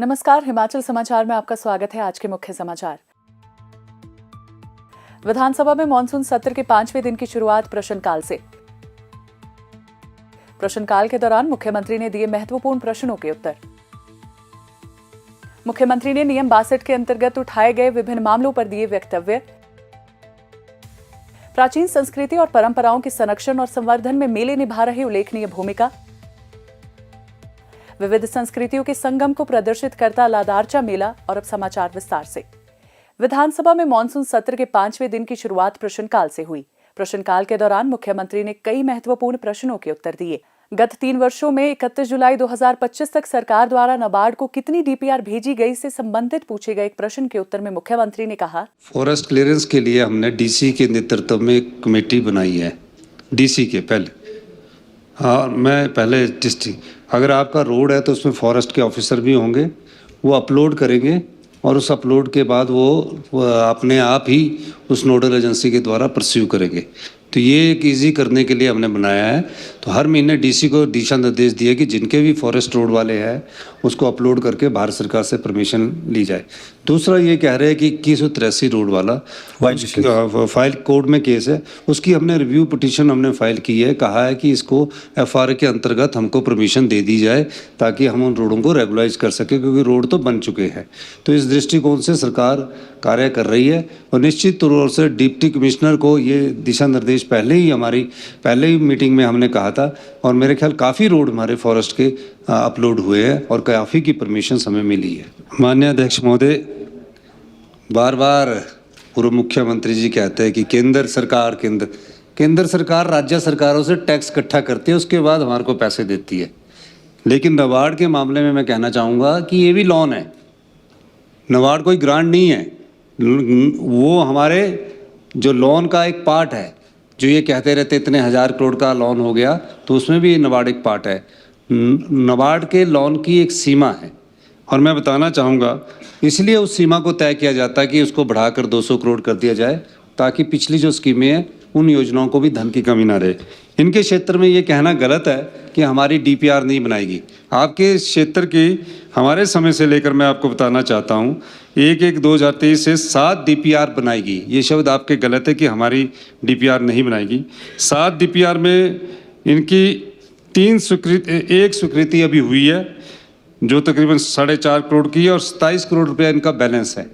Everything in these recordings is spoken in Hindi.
नमस्कार, हिमाचल समाचार में आपका स्वागत है। आज के मुख्य समाचार। विधानसभा में मॉनसून सत्र के 5वें दिन की शुरुआत प्रश्नकाल से। प्रश्नकाल के दौरान मुख्यमंत्री ने दिए महत्वपूर्ण प्रश्नों के उत्तर। मुख्यमंत्री ने नियम 62 के अंतर्गत उठाए गए विभिन्न मामलों पर दिए वक्तव्य। प्राचीन संस्कृति और परंपराओं के संरक्षण और संवर्धन में मेले निभा रहे उल्लेखनीय भूमिका। विविध संस्कृतियों के संगम को प्रदर्शित करता लादारचा मेला। और अब समाचार विस्तार से। विधानसभा में मॉनसून सत्र के 5वें दिन की शुरुआत प्रश्नकाल से हुई। प्रश्नकाल के दौरान मुख्यमंत्री ने कई महत्वपूर्ण प्रश्नों के उत्तर दिए। गत 3 वर्षों में 31 जुलाई 2025 तक सरकार द्वारा नाबार्ड को कितनी डीपीआर भेजी गई से संबंधित पूछे गए एक प्रश्न के उत्तर में मुख्यमंत्री ने कहा, फॉरेस्ट क्लियरेंस के लिए हमने डीसी के नेतृत्व में एक कमेटी बनाई है। डीसी के पहले, हाँ, मैं पहले डिस्ट्रिक्ट, अगर आपका रोड है तो उसमें फॉरेस्ट के ऑफिसर भी होंगे, वो अपलोड करेंगे और उस अपलोड के बाद वो अपने आप ही उस नोडल एजेंसी के द्वारा परस्यू करेंगे। तो ये एक ईजी करने के लिए हमने बनाया है। तो हर महीने डीसी को दिशा निर्देश दिए कि जिनके भी फॉरेस्ट रोड वाले हैं उसको अपलोड करके भारत सरकार से परमिशन ली जाए। दूसरा ये कह रहे हैं कि 2183 रोड वाला फाइल कोर्ट में केस है, उसकी हमने रिव्यू पिटीशन हमने फाइल की है। कहा है कि इसको एफआर के अंतर्गत हमको परमिशन दे दी जाए ताकि हम उन रोडों को रेगुलाइज कर सकें, क्योंकि रोड तो बन चुके हैं। तो इस दृष्टिकोण से सरकार कार्य कर रही है और निश्चित तौर से डिप्टी कमिश्नर को ये दिशा निर्देश पहले ही मीटिंग में हमने कहा था और मेरे ख्याल काफ़ी रोड हमारे फॉरेस्ट के अपलोड हुए हैं और काफ़ी की परमिशन हमें मिली है। माननीय अध्यक्ष महोदय, बार बार पूर्व मुख्यमंत्री जी कहते हैं कि केंद्र सरकार राज्य सरकारों से टैक्स इकट्ठा करती है, उसके बाद हमारे को पैसे देती है। लेकिन नाबार्ड के मामले में मैं कहना चाहूँगा कि ये भी लोन है, नाबार्ड कोई ग्रांट नहीं है। वो हमारे जो लोन का एक पार्ट है, जो ये कहते रहते इतने 1000 करोड़ का लोन हो गया, तो उसमें भी नाबार्ड एक पार्ट है। नाबार्ड के लोन की एक सीमा है और मैं बताना चाहूँगा इसलिए उस सीमा को तय किया जाता है कि उसको बढ़ाकर 200 करोड़ कर दिया जाए ताकि पिछली जो स्कीमें हैं उन योजनाओं को भी धन की कमी ना रहे। इनके क्षेत्र में ये कहना गलत है कि हमारी डीपीआर नहीं बनाएगी। आपके क्षेत्र की हमारे समय से लेकर मैं आपको बताना चाहता हूँ 1/1/2023 से 7 डीपीआर बनाएगी। ये शब्द आपके गलत है कि हमारी डीपीआर नहीं बनाएगी। 7 डीपीआर में इनकी एक स्वीकृति अभी हुई है जो तकरीबन 4.5 करोड़ की है और 27 करोड़ रुपया इनका बैलेंस है।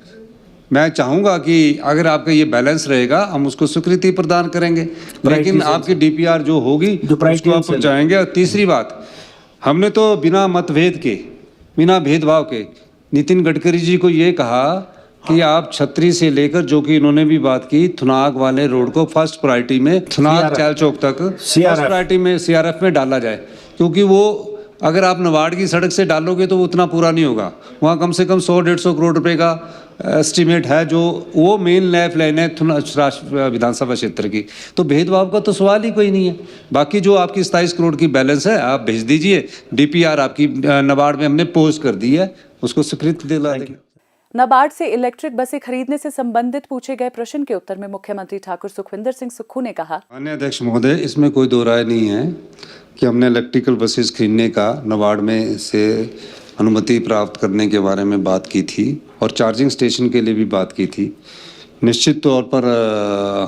मैं चाहूँगा कि अगर आपका ये बैलेंस रहेगा हम उसको स्वीकृति प्रदान करेंगे, लेकिन आपकी डीपीआर जो होगी उसको आप पहुँचाएंगे। और तीसरी बात, हमने तो बिना मतभेद के, बिना भेदभाव के नितिन गडकरी जी को ये कहा कि आप छतरी से लेकर, जो कि इन्होंने भी बात की, थुनाग वाले रोड को फर्स्ट प्रायोरिटी में, थुनाग चैल चौक तक फर्स्ट प्रायोरिटी में सीआरएफ में डाला जाए, क्योंकि वो अगर आप नाबार्ड की सड़क से डालोगे तो वो उतना पूरा नहीं होगा। वहाँ कम से कम 100-150 करोड़ रुपए का एस्टिमेट है, जो वो मेन लाइफ लाइन है विधानसभा क्षेत्र की। तो भेदभाव का तो सवाल ही कोई नहीं है। बाकी जो आपकी 27 करोड़ की बैलेंस है आप भेज दीजिए। डीपीआर आपकी नाबार्ड में हमने पोस्ट कर दी है, उसको स्वीकृति दिला देंगे। नाबार्ड से इलेक्ट्रिक बसें खरीदने से संबंधित पूछे गए प्रश्न के उत्तर में मुख्यमंत्री ठाकुर सुखविंदर सिंह सुक्खू ने कहा, माननीय अध्यक्ष महोदय, इसमें कोई दो राय नहीं है कि हमने इलेक्ट्रिकल बसेस खरीदने का नाबार्ड में से अनुमति प्राप्त करने के बारे में बात की थी और चार्जिंग स्टेशन के लिए भी बात की थी। निश्चित तौर पर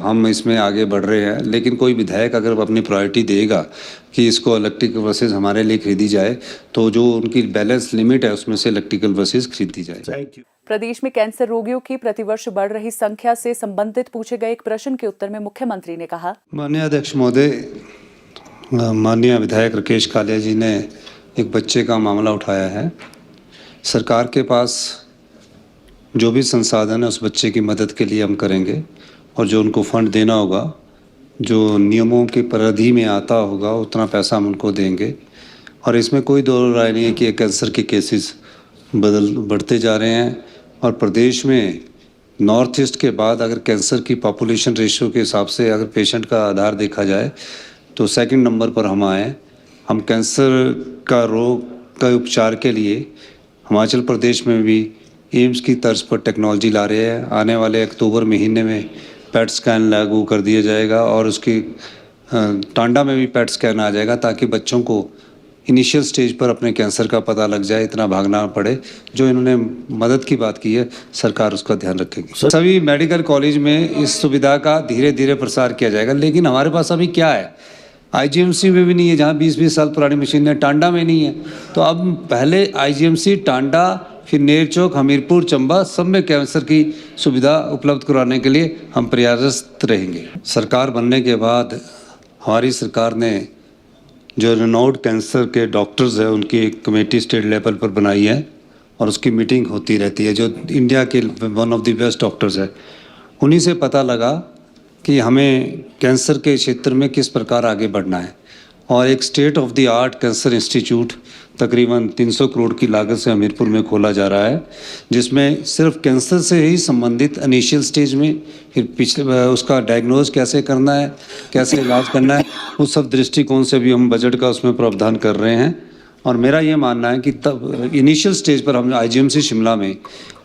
हम इसमें आगे बढ़ रहे हैं, लेकिन कोई विधायक अगर अपनी प्रायोरिटी देगा कि इसको इलेक्ट्रिकल बसेस हमारे लिए खरीदी जाए तो जो उनकी बैलेंस लिमिट है उसमें से इलेक्ट्रिकल बसेस खरीदी जाए। प्रदेश में कैंसर रोगियों की प्रतिवर्ष बढ़ रही संख्या से संबंधित पूछे गए एक प्रश्न के उत्तर में मुख्यमंत्री ने कहा, माननीय अध्यक्ष महोदय, माननीय विधायक राकेश कालिया जी ने एक बच्चे का मामला उठाया है। सरकार के पास जो भी संसाधन है उस बच्चे की मदद के लिए हम करेंगे और जो उनको फंड देना होगा, जो नियमों के परिधि में आता होगा, उतना पैसा हम उनको देंगे। और इसमें कोई दो राय नहीं है कि कैंसर के केसेस बढ़ते जा रहे हैं और प्रदेश में नॉर्थ ईस्ट के बाद अगर कैंसर की पॉपुलेशन रेशियो के हिसाब से अगर पेशेंट का आधार देखा जाए तो 2nd नंबर पर हम आए। हम कैंसर का रोग का उपचार के लिए हिमाचल प्रदेश में भी एम्स की तर्ज पर टेक्नोलॉजी ला रहे हैं। आने वाले अक्टूबर महीने में पेट स्कैन लागू कर दिया जाएगा और उसकी टांडा में भी पेट स्कैन आ जाएगा ताकि बच्चों को इनिशियल स्टेज पर अपने कैंसर का पता लग जाए, इतना भागना पड़े। जो इन्होंने मदद की बात की है, सरकार उसका ध्यान रखेगी। सभी मेडिकल कॉलेज में इस सुविधा का धीरे धीरे प्रसार किया जाएगा, लेकिन हमारे पास अभी क्या है, आईजीएमसी में भी नहीं है, जहाँ 20-20 साल पुरानी मशीन है, टांडा में नहीं है। तो अब पहले आईजीएमसी, टांडा, फिर नेरचौक, हमीरपुर, चंबा, सब में कैंसर की सुविधा उपलब्ध कराने के लिए हम प्रयासरत रहेंगे। सरकार बनने के बाद हमारी सरकार ने जो रिनाउंड कैंसर के डॉक्टर्स हैं उनकी एक कमेटी स्टेट लेवल पर बनाई है और उसकी मीटिंग होती रहती है। जो इंडिया के one of the best doctors है, उन्हीं से पता लगा कि हमें कैंसर के क्षेत्र में किस प्रकार आगे बढ़ना है। और एक state of the art cancer institute तकरीबन 300 करोड़ की लागत से हमीरपुर में खोला जा रहा है, जिसमें सिर्फ कैंसर से ही संबंधित इनिशियल स्टेज में, फिर पिछले उसका डायग्नोज कैसे करना है, कैसे इलाज करना है, उस सब दृष्टिकोण से भी हम बजट का उसमें प्रावधान कर रहे हैं। और मेरा ये मानना है कि तब इनिशियल स्टेज पर हम आईजीएमसी शिमला में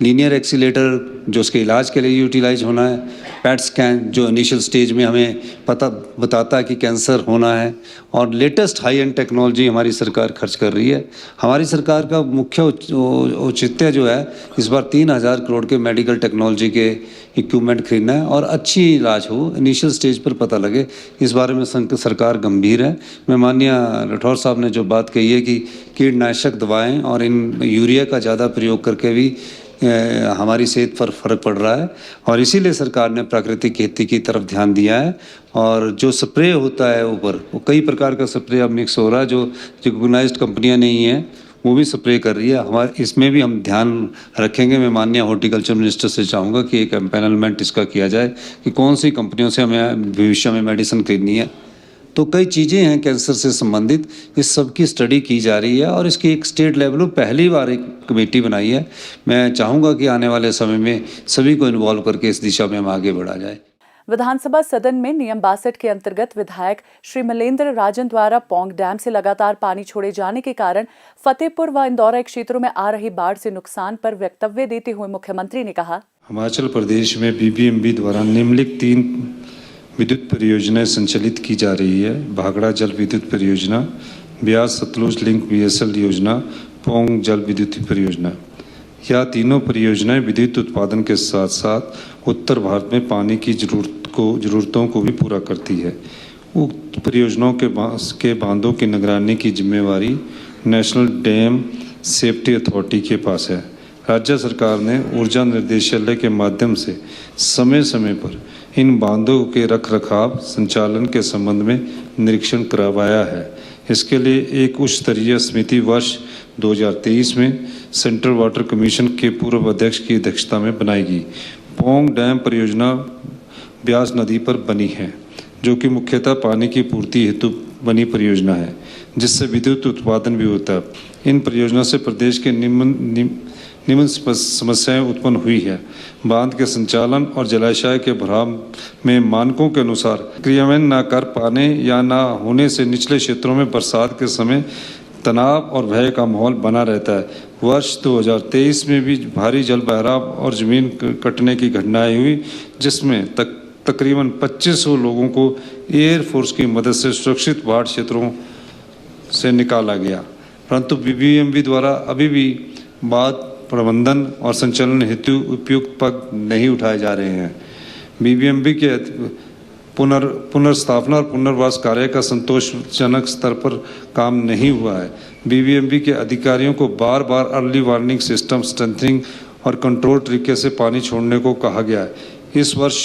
लीनियर एक्सीलेटर जो उसके इलाज के लिए यूटिलाइज होना है, पैट स्कैन जो इनिशियल स्टेज में हमें पता बताता है कि कैंसर होना है, और लेटेस्ट हाई एंड टेक्नोलॉजी हमारी सरकार खर्च कर रही है। हमारी सरकार का मुख्य औचित्य जो है इस बार 3000 करोड़ के मेडिकल टेक्नोलॉजी के इक्विपमेंट खरीदना है और अच्छी इलाज हो, इनिशियल स्टेज पर पता लगे, इस बारे में सरकार गंभीर है। मैं माननीय राठौर साहब ने जो बात कही है कि कीटनाशक दवाएं और इन यूरिया का ज़्यादा प्रयोग करके भी हमारी सेहत पर फर्क पड़ रहा है, और इसीलिए सरकार ने प्राकृतिक खेती की तरफ ध्यान दिया है। और जो स्प्रे होता है ऊपर, वो कई प्रकार का स्प्रे अब मिक्स हो रहा है, जो रिकॉग्नाइज्ड कंपनियां नहीं हैं वो भी स्प्रे कर रही है। हमारे इसमें भी हम ध्यान रखेंगे। मैं माननीय हॉर्टिकल्चर मिनिस्टर से चाहूँगा कि एक एम्पैनलमेंट इसका किया जाए कि कौन सी कंपनियों से हमें भविष्य में मेडिसिन खरीदनी है। तो कई चीज़ें हैं कैंसर से संबंधित, इस सब की स्टडी की जा रही है और इसकी एक स्टेट लेवल पर पहली बार एक कमेटी बनाई है। मैं चाहूँगा कि आने वाले समय में सभी को इन्वॉल्व करके इस दिशा में हम आगे बढ़ा जाए। विधानसभा सदन में नियम 62 के अंतर्गत विधायक श्री मलेंद्र राजन द्वारा पौंग डैम से लगातार पानी छोड़े जाने के कारण फतेहपुर व इंदौरा क्षेत्रों में आ रही बाढ़ से नुकसान पर वक्तव्य देते हुए मुख्यमंत्री ने कहा, हिमाचल प्रदेश में बीबीएमबी द्वारा निम्नलिखित 3 विद्युत परियोजनाएं संचालित की जा रही है। भाखड़ा जल विद्युत परियोजना, ब्यास सतलुज लिंक बीएसएल योजना, पौंग जल विद्युत परियोजना। यह तीनों परियोजनाएं विद्युत उत्पादन के साथ साथ उत्तर भारत में पानी की जरूरतों को भी पूरा करती है। उक्त परियोजनाओं के बांधों की निगरानी की जिम्मेवारी नेशनल डैम सेफ्टी अथॉरिटी के पास है। राज्य सरकार ने ऊर्जा निर्देशालय के माध्यम से समय समय पर इन बांधों के रखरखाव संचालन के संबंध में निरीक्षण करवाया है। इसके लिए एक उच्च स्तरीय समिति वर्ष 2023 में सेंट्रल वाटर कमीशन के पूर्व अध्यक्ष की अध्यक्षता में बनाएगी। पौंग डैम परियोजना ब्यास नदी पर बनी है, जो कि मुख्यतः पानी की पूर्ति हेतु बनी परियोजना है, जिससे विद्युत उत्पादन भी होता है। इन परियोजना से प्रदेश के निम्न समस्याएं उत्पन्न हुई है। बांध के संचालन और जलाशय के भराव में मानकों के अनुसार क्रियान्वयन न कर पाने या न होने से निचले क्षेत्रों में बरसात के समय तनाव और भय का माहौल बना रहता है। वर्ष 2023 में भी भारी जल बहिराव और जमीन कटने की घटनाएं हुई, जिसमें तकरीबन 2500 लोगों को एयरफोर्स की मदद से सुरक्षित बाढ़ क्षेत्रों से निकाला गया। परंतु बीबीएमबी द्वारा अभी भी बाढ़ प्रबंधन और संचालन हेतु उपयुक्त पग नहीं उठाए जा रहे हैं। बीबीएमबी के पुनर्स्थापना और पुनर्वास कार्य का संतोषजनक स्तर पर काम नहीं हुआ है। बीबीएमबी के अधिकारियों को बार बार अर्ली वार्निंग सिस्टम स्ट्रेंथनिंग और कंट्रोल तरीके से पानी छोड़ने को कहा गया है। इस वर्ष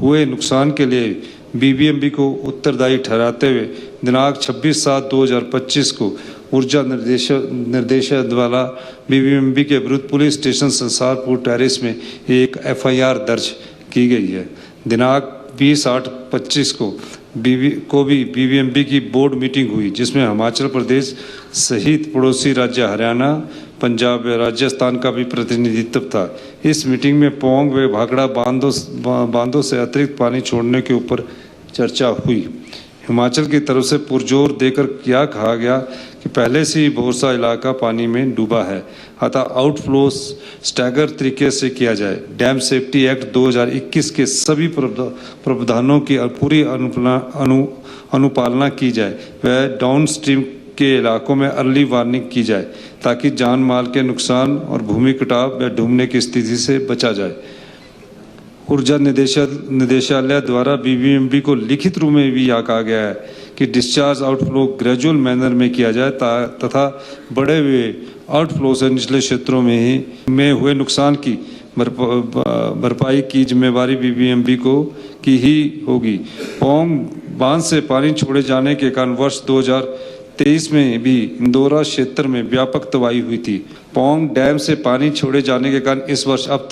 हुए नुकसान के लिए बीबीएमबी को उत्तरदायी ठहराते हुए दिनांक 26/7/2025 को ऊर्जा निर्देशक द्वारा बीबीएमबी के विरुद्ध पुलिस स्टेशन संसारपुर टेरिस में एक एफआईआर दर्ज की गई है। दिनांक 20/8/25 को भी बीबीएमबी की बोर्ड मीटिंग हुई, जिसमें हिमाचल प्रदेश सहित पड़ोसी राज्य हरियाणा, पंजाब व राजस्थान का भी प्रतिनिधित्व था। इस मीटिंग में पौंग व भाखड़ा बांधों से अतिरिक्त पानी छोड़ने के ऊपर चर्चा हुई। हिमाचल की तरफ से पुरजोर देकर यह कहा गया कि पहले से ही बहुत सा इलाका पानी में डूबा है, अतः आउटफ्लो स्टैगर तरीके से किया जाए। डैम सेफ्टी एक्ट 2021 के सभी प्रावधानों की पूरी अनुपालना की जाए। वह डाउन स्ट्रीम के इलाकों में अर्ली वार्निंग की जाए ताकि जान माल के नुकसान और भूमि कटाव या डूबने की स्थिति से बचा जाए। ऊर्जा निदेशालय द्वारा बीबीएमबी को लिखित रूप में भी यह कहा गया है कि डिस्चार्ज आउटफ्लो ग्रेजुअल मैनर में किया जाए तथा बड़े हुए आउटफ्लो से निचले क्षेत्रों में हुए नुकसान की भरपाई की जिम्मेवारी बीबीएमबी की ही होगी। पौंग बांध से पानी छोड़े जाने के कारण वर्ष 2023 में भी इंदौरा क्षेत्र में व्यापक तबाही हुई थी। पौंग डैम से पानी छोड़े जाने के कारण इस वर्ष अब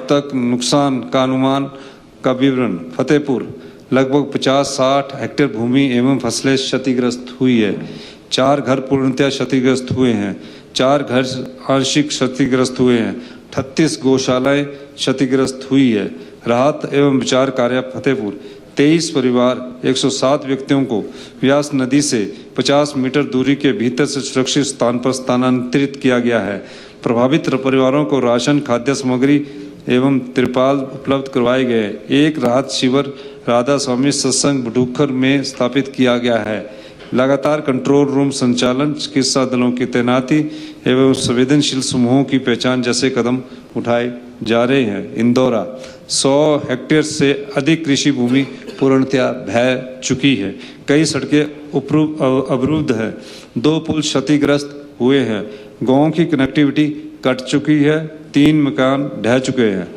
तक नुकसान का अनुमान का विवरण। फतेहपुर लगभग 50-60 हेक्टेयर भूमि एवं फसलें क्षतिग्रस्त हुई है। 4 घर पूर्णतः क्षतिग्रस्त हुए हैं, 4 घर आंशिक क्षतिग्रस्त हुए हैं, 38 गौशालाएं क्षतिग्रस्त हुई है। राहत एवं बचाव कार्य फतेहपुर 23 परिवार 107 व्यक्तियों को व्यास नदी से 50 मीटर दूरी के भीतर से सुरक्षित स्थान पर स्थानांतरित किया गया है। प्रभावित परिवारों को राशन, खाद्य सामग्री एवं त्रिपाल उपलब्ध करवाए गए। एक राहत शिविर राधा स्वामी सत्संग बडूखर में स्थापित किया गया है। लगातार कंट्रोल रूम संचालन, चिकित्सा दलों की तैनाती एवं संवेदनशील समूहों की पहचान जैसे कदम उठाए जा रहे हैं। इंदौरा 100 हेक्टेयर से अधिक कृषि भूमि पूर्णतया बह चुकी है। कई सड़कें अवरुद्ध है, 2 पुल क्षतिग्रस्त हुए हैं, गांवों की कनेक्टिविटी कट चुकी है, 3 मकान ढह चुके हैं।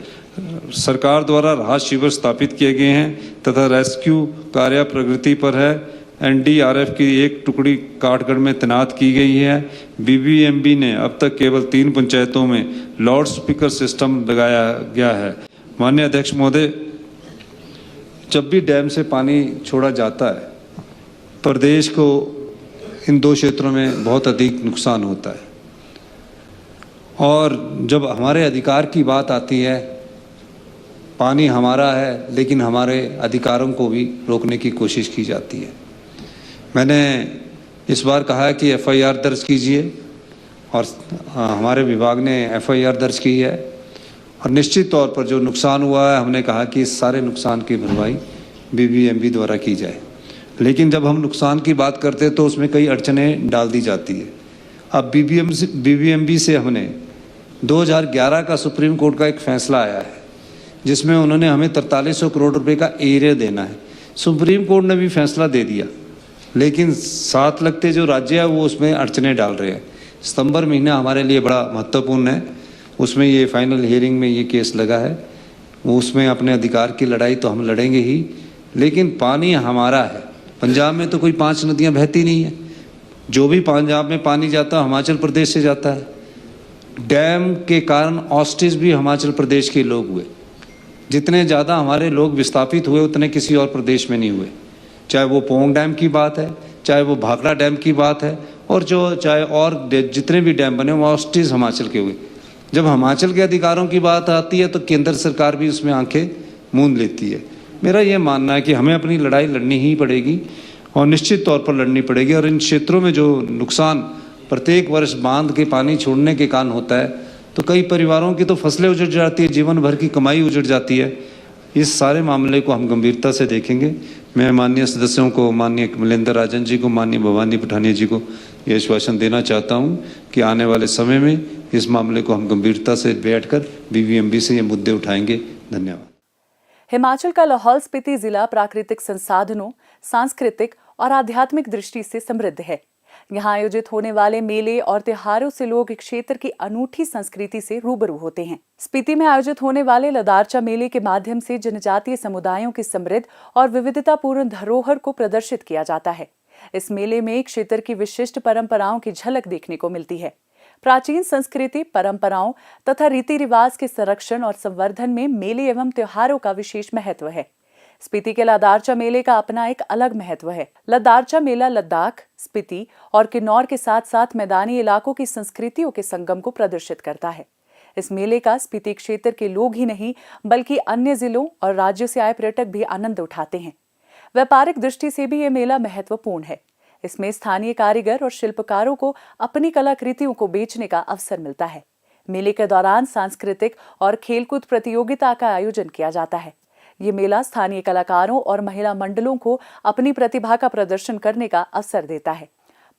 सरकार द्वारा राहत शिविर स्थापित किए गए हैं तथा रेस्क्यू कार्य प्रगति पर है। एनडीआरएफ की एक टुकड़ी काठगढ़ में तैनात की गई है। बीबीएमबी ने अब तक केवल 3 पंचायतों में लाउड स्पीकर सिस्टम लगाया गया है। माननीय अध्यक्ष महोदय, जब भी डैम से पानी छोड़ा जाता है प्रदेश को इन 2 क्षेत्रों में बहुत अधिक नुकसान होता है और जब हमारे अधिकार की बात आती है, पानी हमारा है लेकिन हमारे अधिकारों को भी रोकने की कोशिश की जाती है। मैंने इस बार कहा है कि एफआईआर दर्ज कीजिए और हमारे विभाग ने एफआईआर दर्ज की है और निश्चित तौर पर जो नुकसान हुआ है हमने कहा कि इस सारे नुकसान की भरपाई बीबीएमबी द्वारा की जाए। लेकिन जब हम नुकसान की बात करते हैं तो उसमें कई अड़चनें डाल दी जाती है। अब बीबीएमबी से हमने 2011 का सुप्रीम कोर्ट का एक फैसला आया है जिसमें उन्होंने हमें 4300 करोड़ रुपए का एरिया देना है। सुप्रीम कोर्ट ने भी फैसला दे दिया, लेकिन साथ लगते जो राज्य है वो उसमें अड़चनें डाल रहे हैं। सितंबर महीना हमारे लिए बड़ा महत्वपूर्ण है, उसमें ये फाइनल हियरिंग में ये केस लगा है। वो उसमें अपने अधिकार की लड़ाई तो हम लड़ेंगे ही, लेकिन पानी हमारा है। पंजाब में तो कोई 5 नदियाँ बहती नहीं है, जो भी पंजाब में पानी जाता है हिमाचल प्रदेश से जाता है। डैम के कारण ऑस्ट्रिच भी हिमाचल प्रदेश के लोग हुए। जितने ज़्यादा हमारे लोग विस्थापित हुए उतने किसी और प्रदेश में नहीं हुए, चाहे वो पौंग डैम की बात है, चाहे वो भाखड़ा डैम की बात है और चाहे और जितने भी डैम बने वो ऑस्ट्रिच हिमाचल के हुए। जब हिमाचल के अधिकारों की बात आती है तो केंद्र सरकार भी उसमें आंखें मूंद लेती है। मेरा ये मानना है कि हमें अपनी लड़ाई लड़नी ही पड़ेगी और निश्चित तौर पर लड़नी पड़ेगी। और इन क्षेत्रों में जो नुकसान प्रत्येक वर्ष बांध के पानी छोड़ने के कारण होता है तो कई परिवारों की तो फसलें उजड़ जाती है, जीवन भर की कमाई उजड़ जाती है। इस सारे मामले को हम गंभीरता से देखेंगे। मैं माननीय सदस्यों को, माननीय कमलेंद्र राजन जी को, माननीय भवानी पठानिया जी को ये आश्वासन देना चाहता हूँ कि आने वाले समय में इस मामले को हम गंभीरता से बैठकर बीबीएमबी से ये मुद्दे उठाएंगे। धन्यवाद। हिमाचल का लाहौल स्पीति जिला प्राकृतिक संसाधनों, सांस्कृतिक और आध्यात्मिक दृष्टि से समृद्ध है। यहाँ आयोजित होने वाले मेले और त्योहारों से लोग क्षेत्र की अनूठी संस्कृति से रूबरू होते हैं। स्पीति में आयोजित होने वाले लदारचा मेले के माध्यम से जनजातीय समुदायों की समृद्ध और विविधतापूर्ण धरोहर को प्रदर्शित किया जाता है। इस मेले में क्षेत्र की विशिष्ट परंपराओं की झलक देखने को मिलती है। प्राचीन संस्कृति, परंपराओं तथा रीति रिवाज के संरक्षण और संवर्धन में मेले एवं त्योहारों का विशेष महत्व है। स्पीति के लदारचा मेले का अपना एक अलग महत्व है। लदारचा मेला लद्दाख, स्पीति और किन्नौर के साथ साथ मैदानी इलाकों की संस्कृतियों के संगम को प्रदर्शित करता है। इस मेले का स्पीति क्षेत्र के लोग ही नहीं बल्कि अन्य जिलों और राज्यों से आए पर्यटक भी आनंद उठाते हैं। व्यापारिक दृष्टि से भी ये मेला महत्वपूर्ण है। इसमें स्थानीय कारीगर और शिल्पकारों को अपनी कलाकृतियों को बेचने का अवसर मिलता है। मेले के दौरान सांस्कृतिक और खेलकूद प्रतियोगिता का आयोजन किया जाता है। ये मेला स्थानीय कलाकारों और महिला मंडलों को अपनी प्रतिभा का प्रदर्शन करने का अवसर देता है।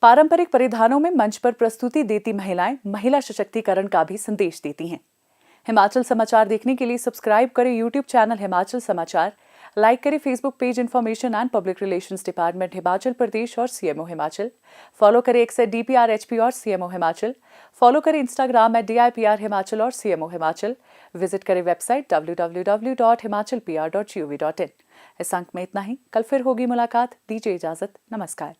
पारंपरिक परिधानों में मंच पर प्रस्तुति देती महिलाएं महिला सशक्तिकरण का भी संदेश देती हैं। हिमाचल समाचार देखने के लिए सब्सक्राइब करें यूट्यूब चैनल हिमाचल समाचार, लाइक करें Facebook page information and public relations department Himachal Pradesh और सीएमओ हिमाचल, फॉलो करें एक्स @DPRHP और सीएमओ हिमाचल, फॉलो करें इंस्टाग्राम @DIPR हिमाचल और सीएमओ हिमाचल, विजिट करें वेबसाइट www.himachalpr.gov.in। इस अंक में इतना ही, कल फिर होगी मुलाकात। दीजिए इजाजत, नमस्कार।